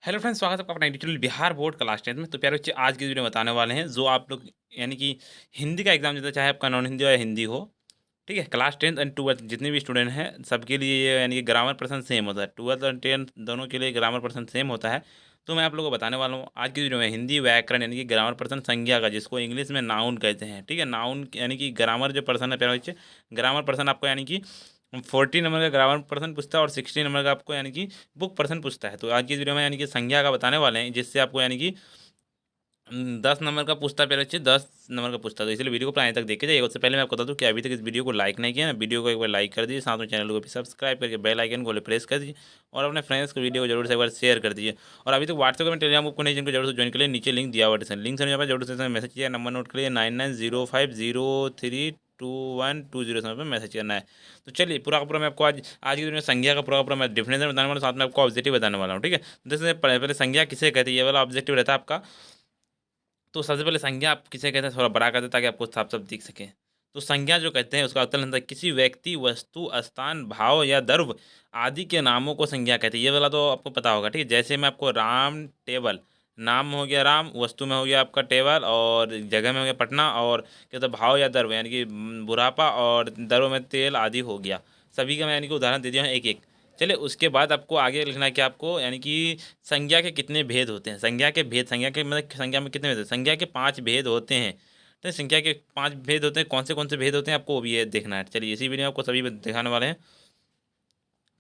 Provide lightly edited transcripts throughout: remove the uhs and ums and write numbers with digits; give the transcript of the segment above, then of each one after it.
Hello friends, स्वागत है आपका अपना डिजिटल बिहार बोर्ड क्लास 10 में। तो प्यारे बच्चे, आज की वीडियो में बताने वाले हैं जो आप लोग यानी कि हिंदी का एग्जाम देते हैं, चाहे आपका नॉन हिंदी हो या हिंदी हो। ठीक है, क्लास 10 एंड 12 जितने भी स्टूडेंट हैं सबके लिए ये यानी कि ग्रामर पर्सन सेम होता है। 12 और 10 दोनों के लिए ग्रामर पर्सन सेम होता है। तो मैं आप लोगों को बताने वाला हूँ आज की वीडियो में हिंदी व्याकरण यानी कि ग्रामर पर्सन संज्ञा का, जिसको इंग्लिश में नाउन कहते हैं। ठीक है, नाउन यानी कि ग्रामर जो पर्सन है प्यारे बच्चे, ग्रामर पर्सन आपको यानी कि 40 नंबर का ग्रामर पर्सन पूछता है और 60 नंबर का आपको यानी कि बुक पर्सन पूछता है। तो आज की इस वीडियो में यानी कि संज्ञा का बताने वाले हैं, जिससे आपको यानी कि 10 नंबर का पूछता है, पहले बच्चे 10 नंबर का पूछता है। तो इसलिए वीडियो को प्राण तक देखे जाइए। उससे पहले मैं आपको बता दूं कि अभी तक इस वीडियो को लाइक नहीं किया ना, वीडियो को एक बार लाइक कर दीजिए, साथ में चैनल को भी सब्सक्राइब करके बेल आइकन को प्रेस कर दीजिए और अपने फ्रेंड्स को वीडियो को जरूर से एक बार शेयर कर दीजिए। और अभी तक व्हाट्सएप में टेलीग्राम को नहीं जिनको जरूर से ज्वाइन कर लिए, नीचे लिंक दिया हुआ है, लिंक समझ जरूर से मैसेज किया, नंबर नोट करिए 9905032120 समय पर मैसेज करना है। तो चलिए पूरा का पूरा मैं आपको आज आज की वीडियो में संज्ञा का पूरा का पूरा मैं डिफिनेशन बताने वाला हूँ, साथ में आपको ऑब्जेक्टिव बताने वाला हूँ। ठीक है, जैसे पहले संज्ञा किसे कहते हैं, ये वाला ऑब्जेक्टिव रहता है आपका। तो सबसे पहले संज्ञा आप किसे कहते हैं थोड़ा बड़ा कर दे ताकि आपको साफ साफ दिख सके। तो संज्ञा जो कहते हैं उसका उत्तर होता है किसी व्यक्ति, वस्तु, स्थान, भाव या द्रव्य आदि के नामों को संज्ञा कहते हैं। ये वाला तो आपको पता होगा। ठीक है, जैसे मैं आपको राम टेबल, नाम में हो गया राम, वस्तु में हो गया आपका टेबल, और जगह में हो गया पटना, और क्या होता है भाव या द्रव्य यानी कि बुढ़ापा, और द्रव्य में तेल आदि हो गया। सभी का मैं यानी कि उदाहरण दे दिया हूँ एक एक। चलिए उसके बाद आपको आगे लिखना है कि आपको यानी कि संज्ञा के कितने भेद होते हैं। संज्ञा के भेद, संज्ञा के मतलब संज्ञा में कितने भेद होते हैं? संज्ञा के 5 भेद होते हैं। तो संख्या के 5 भेद होते हैं। कौन से भेद होते हैं आपको भी ये देखना है। चलिए इसी वीडियो में आपको सभी दिखाने वाले हैं।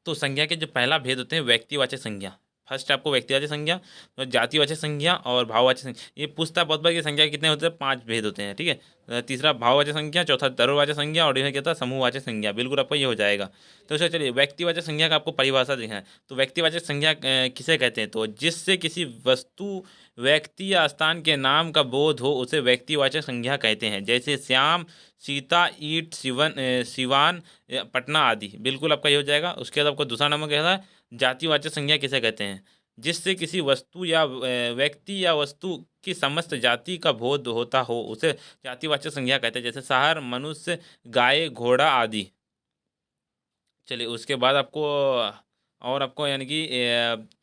तो संज्ञा के जो पहला भेद होते हैं व्यक्तिवाचक संज्ञा। फर्स्ट आपको व्यक्तिवाचक संज्ञा, तो जातिवाचक संज्ञा और भाववाचक संज्ञा। ये पूछता है बहुत बार कि संज्ञा के कितने होते हैं, 5 भेद होते हैं। ठीक है, तीसरा भाववाचक संज्ञा, चौथा द्रव्यवाचक संज्ञा, और यह क्या था समूहवाचक संज्ञा। बिल्कुल आपको ये हो जाएगा। तो इससे चलिए व्यक्तिवाचक संज्ञा का आपको परिभाषा देखना है। तो व्यक्तिवाचक संज्ञा किसे कहते हैं? तो जिससे किसी वस्तु, व्यक्ति या स्थान के नाम का बोध हो उसे व्यक्तिवाचक संज्ञा कहते हैं। जैसे श्याम, सीता, ईट, सिवान या पटना आदि। बिल्कुल आपका ये हो जाएगा। उसके बाद आपको दूसरा नंबर क्या है, जातिवाचक संज्ञा किसे कहते हैं? जिससे किसी वस्तु या व्यक्ति या वस्तु की समस्त जाति का बोध होता हो उसे जातिवाचक संज्ञा कहते हैं। जैसे शहर, मनुष्य, गाय, घोड़ा आदि। चलिए उसके बाद आपको और आपको यानी कि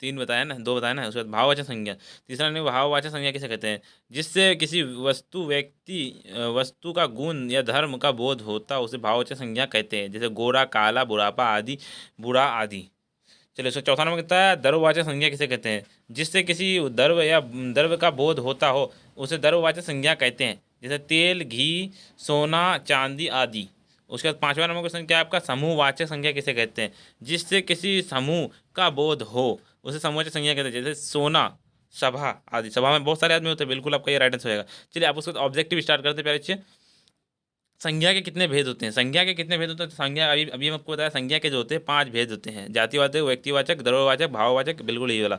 3 बताया ना, 2 बताया ना। उसके बाद भाववाचक संज्ञा, तीसरा नहीं, भाववाचक संज्ञा किसे कहते हैं? जिससे किसी वस्तु, व्यक्ति, वस्तु का गुण या धर्म का बोध होता उसे भाववाचक संज्ञा कहते हैं। जैसे गोरा, काला, बुढ़ापा आदि, बूढ़ा आदि। चलिए उसका चौथा नंबर कितना है, द्रव्यवाचक संज्ञा किसे कहते हैं? जिससे किसी द्रव्य या द्रव्य का बोध होता हो उसे द्रव्यवाचक संज्ञा कहते हैं। जैसे तेल, घी, सोना, चांदी आदि। उसके बाद पांचवा नंबर क्वेश्चन क्या है आपका, समूहवाचक संज्ञा किसे कहते हैं? जिससे किसी समूह का बोध हो उसे समूहवाचक संज्ञा कहते हैं। जैसे सोना, सभा आदि। सभा में बहुत सारे आदमी होते हैं। बिल्कुल आपका ये राइट आंसर होगा। चलिए आप उसके ऑब्जेक्टिव स्टार्ट करते हैं प्यारे बच्चे। संज्ञा के कितने भेद होते हैं? संज्ञा के कितने भेद होते हैं? तो संज्ञा अभी अभी हम आपको बताया, संज्ञा के जो होते हैं 5 भेद होते हैं। जातिवाचक, व्यक्तिवाचक, द्रव्यवाचक, भाववाचक। बिल्कुल यही वाला।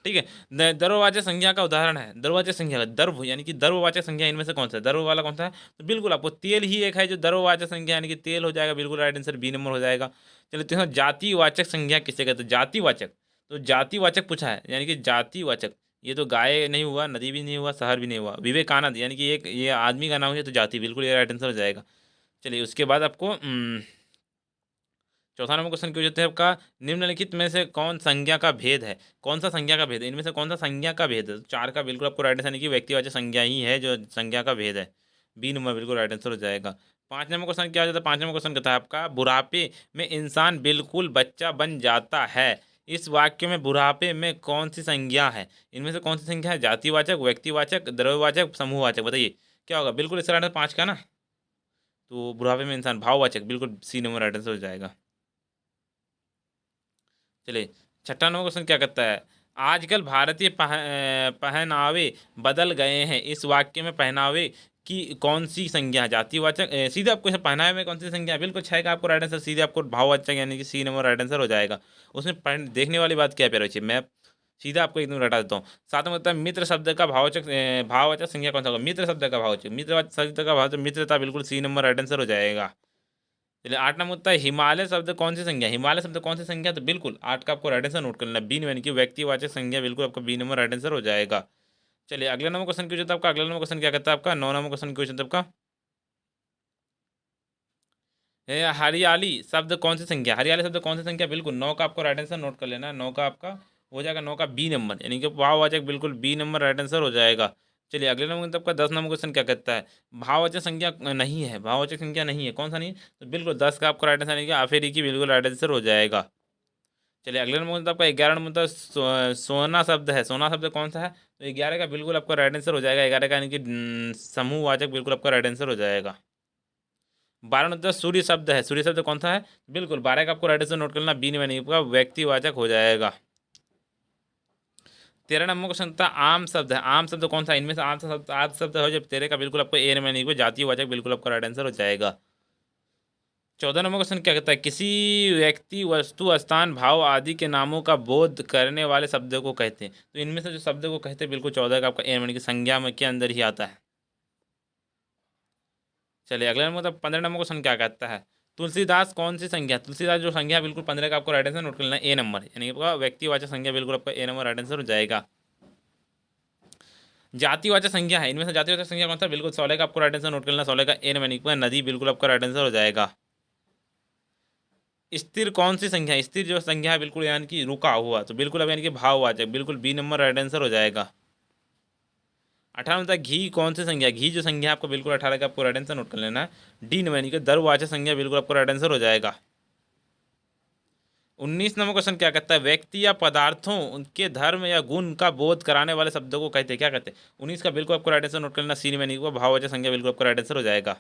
ठीक है, द्रव्यवाचक संज्ञा का उदाहरण है। द्रव्यवाचक संज्ञा का द्रव्य यानी कि द्रव्यवाचक संज्ञा इनमें से कौन सा है? द्रव्य वाला कौन सा है? तो बिल्कुल आपको तेल ही एक है जो द्रव्यवाचक संज्ञा यानी कि तेल हो जाएगा। बिल्कुल राइट आंसर बी नंबर हो जाएगा। चलिए तो यहाँ जातिवाचक संज्ञा किसे कहते हैं? जातिवाचक, तो जातिवाचक पूछा है यानी कि जातिवाचक। ये तो गाय नहीं हुआ, नदी भी नहीं हुआ, शहर भी नहीं हुआ। विवेकानंद यानी कि एक ये आदमी का नाम है, तो जाति। बिल्कुल ये राइट आंसर हो जाएगा। चलिए उसके बाद आपको चौथा नंबर क्वेश्चन क्यों जाते हैं आपका, निम्नलिखित में से कौन संज्ञा का भेद है? कौन सा संज्ञा का भेद है? इनमें से कौन सा संज्ञा का भेद है? तो 4 का बिल्कुल आपको राइट आंसर, यानी कि व्यक्तिवाचक संज्ञा ही है जो संज्ञा का भेद है। बी नंबर बिल्कुल राइट आंसर हो जाएगा। 5 नंबर क्वेश्चन क्या हो जाता है? 5 नंबर क्वेश्चन कहता है आपका, बुढ़ापे में इंसान बिल्कुल बच्चा बन जाता है। इस वाक्य में बुढ़ापे में कौन सी संज्ञा है? इनमें से कौन सी संज्ञा है? जातिवाचक, व्यक्तिवाचक, द्रव्यवाचक, समूहवाचक। बताइए क्या होगा? बिल्कुल इसका राइट आंसर 5 का ना। तो बुढ़ापे में इंसान, भाववाचक। बिल्कुल सी नंबर राइट आंसर हो जाएगा। चलिए छठा नंबर क्वेश्चन क्या कहता है, आजकल भारतीय पहनावे बदल गए हैं। इस वाक्य में पहनावे की कौन सी संज्ञा है? जातिवाचक, सीधे आपको इसे पहनावे में कौन सी संज्ञा है? बिल्कुल 6 का आपको राइट आंसर, सीधे आपको भाववाचक यानी कि सी नंबर राइट आंसर हो जाएगा। उसमें देखने वाली बात क्या है प्यारे बच्चे, मैं सीधा आपको एकदम रटा देता हूँ। साथ में मतलब मित्र शब्द का भाववाचक, भाववाचक संज्ञा कौन सा होगा? मित्र शब्द का भाववाचक, मित्र शब्द का भाववाचक मित्रता। बिल्कुल सी नंबर राइट आंसर हो जाएगा। चलिए 8 नंबर होता है, हिमालय शब्द कौन सी संज्ञा? हिमालय शब्द कौन सी संज्ञा? तो बिल्कुल 8 का आपको राइट आंसर नोट कर लेना, बी यानी कि व्यक्तिवाचक संज्ञा। बिल्कुल आपका बी नंबर राइट आंसर हो जाएगा। चलिए अगला नंबर क्वेश्चन क्यों होता है आपका, अगला नंबर क्वेश्चन क्या कहता है आपका, 9 नंबर क्वेश्चन क्वेश्चन आपका, हरियाली शब्द कौन सी संख्या? हरियाली शब्द कौन सी संख्या? बिल्कुल 9 का आपको राइट आंसर नोट कर लेना। 9 का आपका हो जाएगा 9 का बी नंबर, यानी कि भाववाचक बिल्कुल बी नंबर राइट आंसर हो जाएगा। चलिए अगले नंबर मतलब का 10 नंबर क्वेश्चन क्या कहता है, भाववाचक संख्या नहीं है, भाववाचक संख्या नहीं है, कौन सा नहीं है, तो बिल्कुल 10 का आपको राइट आंसर यानी कि आफेरी की बिल्कुल राइट आंसर हो जाएगा। चलिए अगले नंबर मतलब आपका 11 नंबर मतलब सोना शब्द है, सोना शब्द कौन सा है, तो 11 का बिल्कुल आपका राइट आंसर हो जाएगा, 11 का यानी कि समूहवाचक बिल्कुल आपका राइट आंसर हो जाएगा। 12 मतलब सूर्य शब्द है, सूर्य शब्द कौन सा है, बिल्कुल 12 का आपको राइट आंसर नोट करना, बी में नहीं आपका व्यक्तिवाचक हो जाएगा। 13 नंबर क्वेश्चन था आम शब्द है, आम शब्द कौन सा है, इनमें से आम शब्द हो जब 13 का बिल्कुल आपको ए में नहीं जातिवाचक बिल्कुल आपका राइट आंसर हो जाएगा। 14 नंबर क्वेश्चन क्या कहता है, किसी व्यक्ति वस्तु स्थान भाव आदि के नामों का बोध करने वाले शब्दों को कहते हैं, तो इनमें से जो शब्द को कहते हैं बिल्कुल 14 का आपका ए की संज्ञा में के अंदर ही आता है। चलिए अगला नंबर मतलब 15 नंबर क्वेश्चन क्या कहता है, तुलसीदास कौन सी संज्ञा, तुलसीदास जो संज्ञा बिल्कुल 15 का आपको राइट आंसर नोट कर लेना, ए नंबर यानी आपका व्यक्तिवाचक संज्ञा बिल्कुल आपका ए नंबर राइट आंसर हो जाएगा। जातिवाचक संज्ञा है, इनमें से जातिवाचक संज्ञा कौन सा, बिल्कुल 16 का आपको राइट आंसर नोट कर लेना, 16 का ए नंबर नदी बिल्कुल आपका राइट आंसर हो जाएगा। स्थिर कौन सी संख्या है, स्थिर जो संख्या है बिल्कुल यानी कि रुका हुआ, तो बिल्कुल अब यानी कि भाववाचक बिल्कुल बी नंबर राइट आंसर हो जाएगा। 18 तक घी कौन सी संख्या, घी जो संख्या आपको बिल्कुल 18 का आपको राइट आंसर नोट कर लेना है, डी नंबर यानी कि दरवाचक संख्या बिल्कुल आपको राइट आंसर हो जाएगा। 19 नंबर क्वेश्चन क्या कहता है, व्यक्ति या पदार्थों उनके धर्म या गुण का बोध कराने वाले शब्दों को कहते हैं, क्या कहते हैं, 19 का बिल्कुल आपको राइट आंसर नोट कर लेना, सी में नहीं भाववाचक संख्या बिल्कुल आपको राइट आंसर हो जाएगा।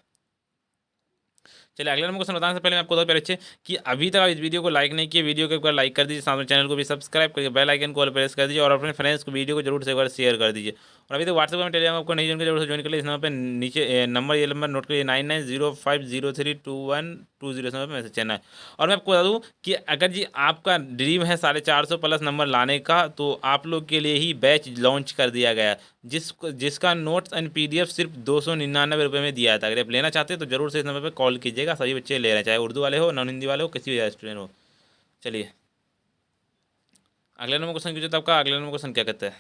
चलिए अगले नंबर क्वेश्चन बताने से पहले मैं आपको पहले अच्छे कि अभी तक आप इस वीडियो को लाइक नहीं किए, वीडियो को एक बार लाइक कर दीजिए, साथ में चैनल को भी सब्सक्राइब करके बेल आइकन को ऑल प्रेस कर दीजिए और अपने फ्रेंड्स को वीडियो को जरूर से एक बार शेयर कर दीजिए। और अभी तक व्हाट्सएप में टेलीग्राम आपको नहीं ज्वाइन जरूर से ज्वाइन कर लीजिए, इस नंबर पर नीचे नंबर ये नंबर नोट करिए 9905032120 इस नंबर पर मैसेज करना है। और मैं आपको बता दूँ कि अगर जी आपका ड्रीम है 450 प्लस नंबर लाने का, तो आप लोग के लिए ही बैच लॉन्च कर दिया गया, जिसका नोट्स एंड PDF सिर्फ 299 रुपये में दिया था। अगर आप लेना चाहते हैं तो जरूर से इस नंबर पर कॉल कीजिएगा, सभी बच्चे ले रहे हैं, चाहे उर्दू वाले हो, नॉन हिंदी वाले हो, किसी भी स्टूडेंट हो। चलिए अगले नंबर क्वेश्चन कीजिए, तो आपका अगले नंबर क्वेश्चन क्या कहता है,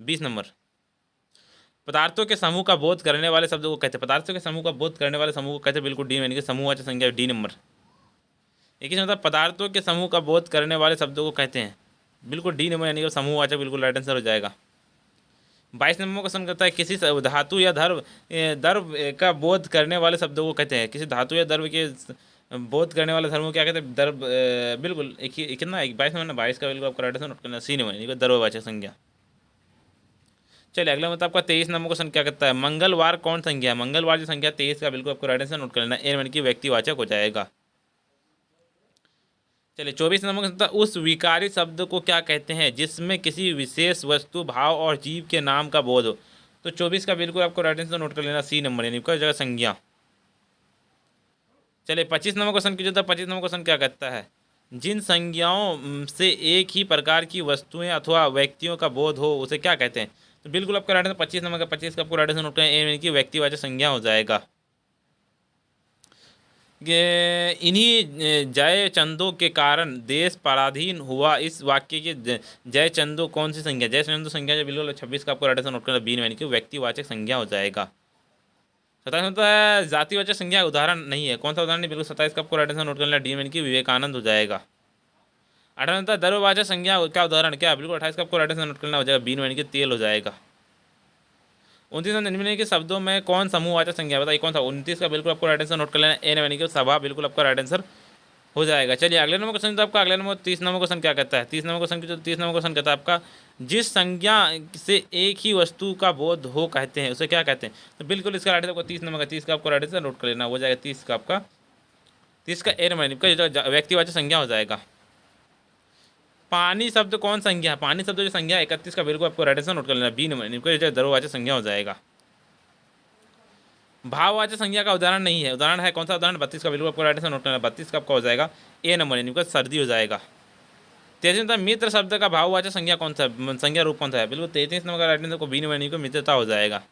20 नंबर, पदार्थों के समूह का बोध करने वाले शब्दों को कहते हैं, पदार्थों के समूह का बोध करने वाले समूह को कहते हैं बिल्कुल डी यानी कि समूहवाचक संख्या डी नंबर। एक ही मतलब पदार्थों के समूह का बोध करने वाले शब्दों को कहते हैं, बिल्कुल डी नंबर यानी कि समूहवाचक बिल्कुल राइट आंसर हो जाएगा। 22 नंबर क्वेश्चन करता है, किसी धातु या द्रव का बोध करने वाले शब्दों को कहते हैं, किसी धातु या द्रव के बोध करने वाले धर्मों को क्या कहते हैं, द्रव बिल्कुल एक ही कितना 22 नंबर 22 का बिल्कुल आपको राइट आंसर नोट करना, सी नंबर यानी कि द्रववाचक संज्ञा। चलिए अगला मतलब आपका 23 नंबर क्वेश्चन क्या कहता है, मंगलवार कौन संख्या है, मंगलवार जो संख्या 23 का बिल्कुल आपको राइट आंसर नोट कर लेना, ए यानी कि व्यक्तिवाचक हो जाएगा। चलिए 24 नंबर क्वेश्चन, उस विकारी शब्द को क्या कहते हैं जिसमें किसी विशेष वस्तु भाव और जीव के नाम का बोध हो, तो 24 का बिल्कुल आपको राइट आंसर नोट कर लेना, सी नंबर यानी कि जगह संज्ञा। चलिए 25 नंबर क्वेश्चन कीजिए, तो 25 नंबर क्वेश्चन क्या कहता है, जिन संज्ञाओं से एक ही प्रकार की वस्तुएं अथवा व्यक्तियों का बोध हो उसे क्या कहते हैं, तो बिल्कुल आपका राइट आंसर 25 नंबर का 25 का आपको राइट आंसर नोट करना, ए यानी कि व्यक्तिवाचक संज्ञा हो जाएगा। इन्हीं जय चंदों के कारण देश पराधीन हुआ, इस वाक्य की जय चंदो कौन सी संख्या, जय चंदो संख्या जो बिल्कुल 26 का आपको राइट आंसर नोट करना, बी यानी कि व्यक्तिवाचक संज्ञा हो जाएगा। 27 होता है जातिवाचक संज्ञा उदाहरण नहीं है, कौन सा उदाहरण नहीं, बिल्कुल 27 का आपको राइट आंसर नोट करना, डी यानी कि विवेकानंद हो जाएगा। 18 होता है द्रव्यवाचक संज्ञा क्या उदाहरण क्या, बिल्कुल 28 का आपको राइट आंसर नोट करना हो जाएगा, बी यानी कि तेल हो जाएगा। 29 निम्नलिखित के शब्दों में कौन समूहवाचक संज्ञा, बताइए कौन सा, 29 का बिल्कुल आपको राइट आंसर नोट कर लेना, ए यानी कि सभा बिल्कुल आपका राइट आंसर हो जाएगा। चलिए अगले नंबर क्वेश्चन, तो आपका अगले नंबर 30 नंबर क्वेश्चन क्या कहता है, 30 नंबर क्वेश्चन की जो 30 नंबर क्वेश्चन कहता है आपका, जिस संज्ञा से एक ही वस्तु का बोध हो कहते हैं उसे क्या कहते हैं, तो बिल्कुल इसका राइट आपको 30 नंबर का 30 का आपको राइट आंसर नोट कर लेना, हो जाएगा 30 का आपका 30 का ए नंबर व्यक्तिवाचक संज्ञा हो जाएगा। पानी शब्द कौन संज्ञा है, पानी शब्द जो संज्ञा 31 का बिल्कुल आपको राइट आंसर नोट कर लेना, बी नंबर द्रव्यवाचक संज्ञा हो जाएगा। भाववाचक संज्ञा का उदाहरण नहीं है, उदाहरण है कौन सा उदाहरण, 32 का बिल्कुल आपको राइट आंसर नोट करना, 32 का आपका हो जाएगा ए नंबर यानी कि सर्दी हो जाएगा। 33 नंबर मित्र शब्द का भाववाचक संज्ञा कौन सा, संज्ञा रूप कौन सा है, बिल्कुल 33 नंबर का राइट आंसर को बी नंबर यानी कि मित्रता हो जाएगा।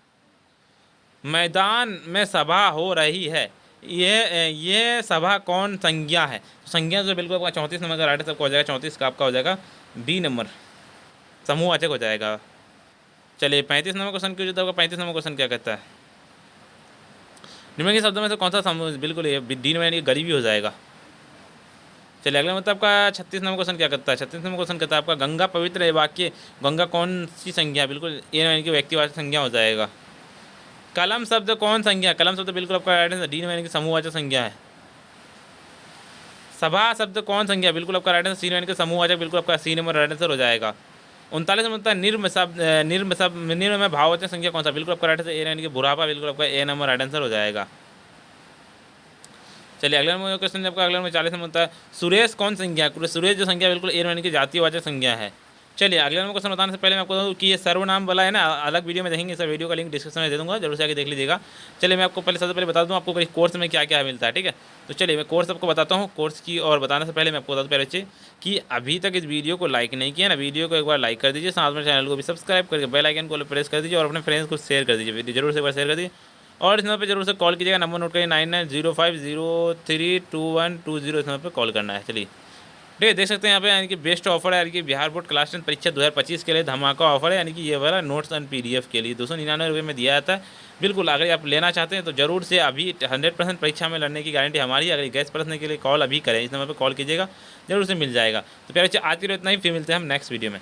मैदान में सभा हो रही है, ये सभा कौन संज्ञा है, तो संज्ञा जो बिल्कुल आपका 34 नंबर का राइट आंसर हो जाएगा, 34 का आपका हो जाएगा बी नंबर समूहवाचक हो जाएगा। चलिए 35 नंबर क्वेश्चन की जो 35 नंबर क्वेश्चन क्या कहता है, निम्न के शब्दों में से कौन सा समूह, बिल्कुल ये डी यानी कि गरीबी हो जाएगा। चलिए अगला मतलब आपका 36 नंबर क्वेश्चन क्या करता है। 36 नंबर क्वेश्चन कहता है आपका गंगा पवित्र है वाक्य, गंगा कौन सी संज्ञा, बिल्कुल ए यानी कि व्यक्तिवाचक संज्ञा हो जाएगा। कलम शब्द कौन संज्ञा, कलम शब्द बिल्कुल आपका राइट आंसर डी यानी कि समूहवाचक संज्ञा है। सभा शब्द कौन संज्ञा, बिल्कुल आपका राइट आंसर सी यानी कि समूहवाचक, बिल्कुल आपका सी नंबर राइट आंसर हो जाएगा। 39 नंबर होता है निर्म में भाववाचक संज्ञा कौन सा, बिल्कुल आपका राइट आंसर ए यानी कि बुढ़ापा, बिल्कुल आपका ए नंबर राइट आंसर हो जाएगा। चलिए अगला नंबर क्वेश्चन आपका अगला नंबर 40 में होता है सुरेश कौन संज्ञा, सुरेश जो संज्ञा बिल्कुल ए यानी कि जातीयवाचक संज्ञा है। चलिए अगला नंबर क्वेश्चन बताने से पहले मैं आपको बताऊँ कि ये सर्वनाम वाला है ना, अलग वीडियो में देखेंगे, इस वीडियो का लिंक डिस्क्रिप्शन में दे दूंगा, जरूर से आके देख लीजिएगा। चलिए मैं आपको सबसे पहले बता दूँ आपको कोर्स में क्या क्या मिलता है, ठीक है। तो चलिए मैं कोर्स आपको बताता हूँ कोर्स की, और बताने से पहले मैं आपको बता दूँ पहले बच्चे कि अभी तक इस वीडियो को लाइक नहीं किया ना, वीडियो को एक बार लाइक कर दीजिए, साथ में चैनल को भी सब्सक्राइब करके बेल आइकन को प्रेस कर दीजिए और अपने फ्रेंड्स को शेयर कर दीजिए, वीडियो जरूर से एक बार शेयर कर दीजिए। और इस नंबर पे जरूर से कॉल कीजिएगा, नंबर नोट करिए 9905032120, इस नंबर पे कॉल करना है। चलिए ठीक है, देख सकते हैं यहाँ पे यानी कि बेस्ट ऑफर है, यानी कि बिहार बोर्ड क्लास 10 परीक्षा 2025 के लिए धमाका ऑफर है, यानी कि ये वाला नोट्स एंड पीडीएफ के लिए 299 रुपये में दिया जाता है। बिल्कुल अगर आप लेना चाहते हैं तो जरूर से अभी 100% परीक्षा में लड़ने की गारंटी हमारी है। अगर गैस परखने के लिए कॉल अभी करें, इस नंबर पर कॉल कीजिएगा, जरूर से मिल जाएगा। तो प्यारे बच्चे आज के लिए इतना ही, फिर मिलते हैं हम नेक्स्ट वीडियो में।